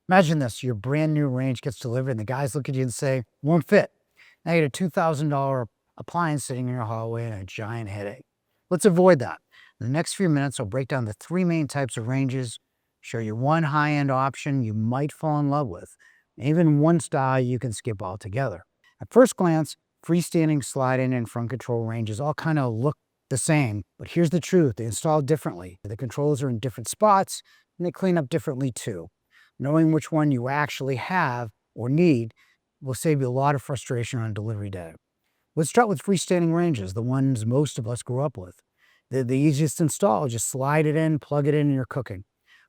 Imagine this, your brand new range gets delivered and the guys look at you and say, won't fit. Now you get a $2,000 appliance sitting in your hallway and a giant headache. Let's avoid that. In the next few minutes, I'll break down the three main types of ranges, show you one high-end option you might fall in love with, and even one style you can skip altogether. At first glance, freestanding, slide-in, and front control ranges all kind of look the same, but here's the truth, they install differently. The controls are in different spots, and they clean up differently too. Knowing which one you actually have or need will save you a lot of frustration on delivery day. Let's start with freestanding ranges, the ones most of us grew up with. They're the easiest to install. Just slide it in, plug it in, and you're cooking.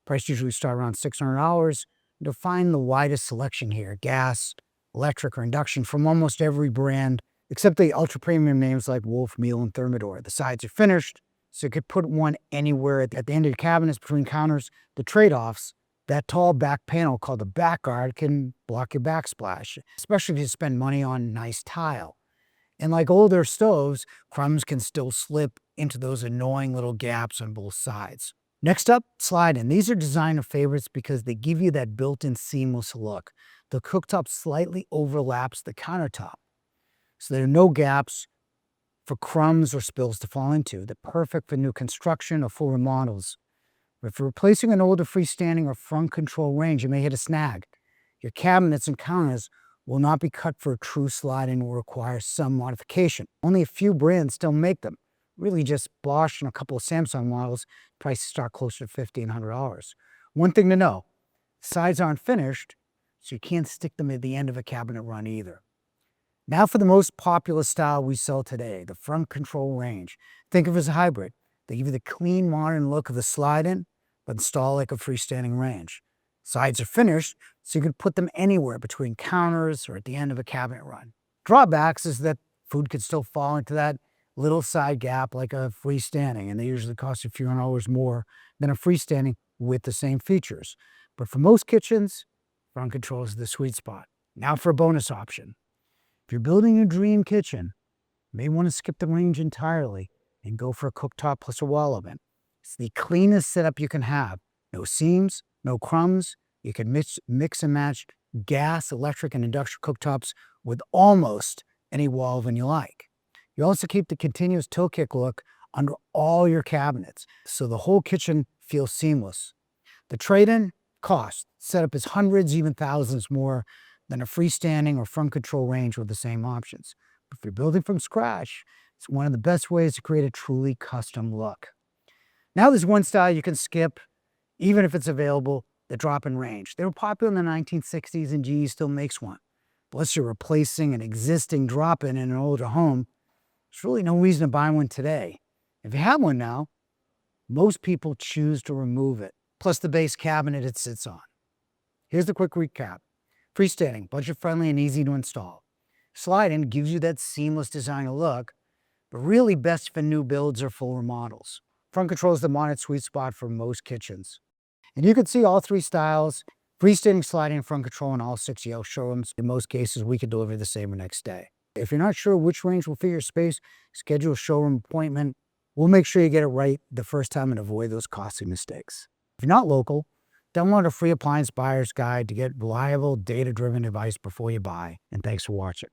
Price usually start around $600. You'll find the widest selection here, gas, electric, or induction from almost every brand, except the ultra-premium names like Wolf, Miele, and Thermador. The sides are finished, so you could put one anywhere at the end of your cabinets between counters. The trade-offs, that tall back panel called the back guard can block your backsplash, especially if you spend money on nice tile. And like older stoves, crumbs can still slip into those annoying little gaps on both sides. Next up, slide in. These are designer favorites because they give you that built-in seamless look. The cooktop slightly overlaps the countertop, so there are no gaps for crumbs or spills to fall into. They're perfect for new construction or full remodels. But if you're replacing an older freestanding or front control range, you may hit a snag. Your cabinets and counters will not be cut for a true slide and will require some modification. Only a few brands still make them. Really just Bosch and a couple of Samsung models. Prices start closer to $50 and $100. One thing to know, sides aren't finished, so you can't stick them at the end of a cabinet run either. Now for the most popular style we sell today, the front control range. Think of it as a hybrid. They give you the clean, modern look of the slide-in, but install like a freestanding range. Sides are finished, so you can put them anywhere between counters or at the end of a cabinet run. Drawbacks is that food could still fall into that little side gap like a freestanding, and they usually cost a few $100 more than a freestanding with the same features. But for most kitchens, front control is the sweet spot. Now for a bonus option. If you're building a dream kitchen, you may want to skip the range entirely and go for a cooktop plus a wall oven. It's the cleanest setup you can have. No seams, no crumbs. You can mix and match gas, electric, and induction cooktops with almost any wall oven you like. You also keep the continuous tilt kick look under all your cabinets, so the whole kitchen feels seamless. The trade-in cost setup is hundreds, even thousands more than a freestanding or front control range with the same options. But if you're building from scratch, it's one of the best ways to create a truly custom look. Now there's one style you can skip, even if it's available, the drop-in range. They were popular in the 1960s and GE still makes one. But unless you're replacing an existing drop-in in an older home, there's really no reason to buy one today. If you have one now, most people choose to remove it, plus the base cabinet it sits on. Here's the quick recap. Freestanding, budget-friendly and easy to install. Slide-in gives you that seamless designer look, but really best for new builds or full remodels. Front control is the modern sweet spot for most kitchens. And you can see all three styles, freestanding, sliding, and front control in all 6 Yale showrooms. In most cases, we can deliver the same the next day. If you're not sure which range will fit your space, schedule a showroom appointment. We'll make sure you get it right the first time and avoid those costly mistakes. If you're not local, download a free appliance buyer's guide to get reliable, data-driven advice before you buy. And thanks for watching.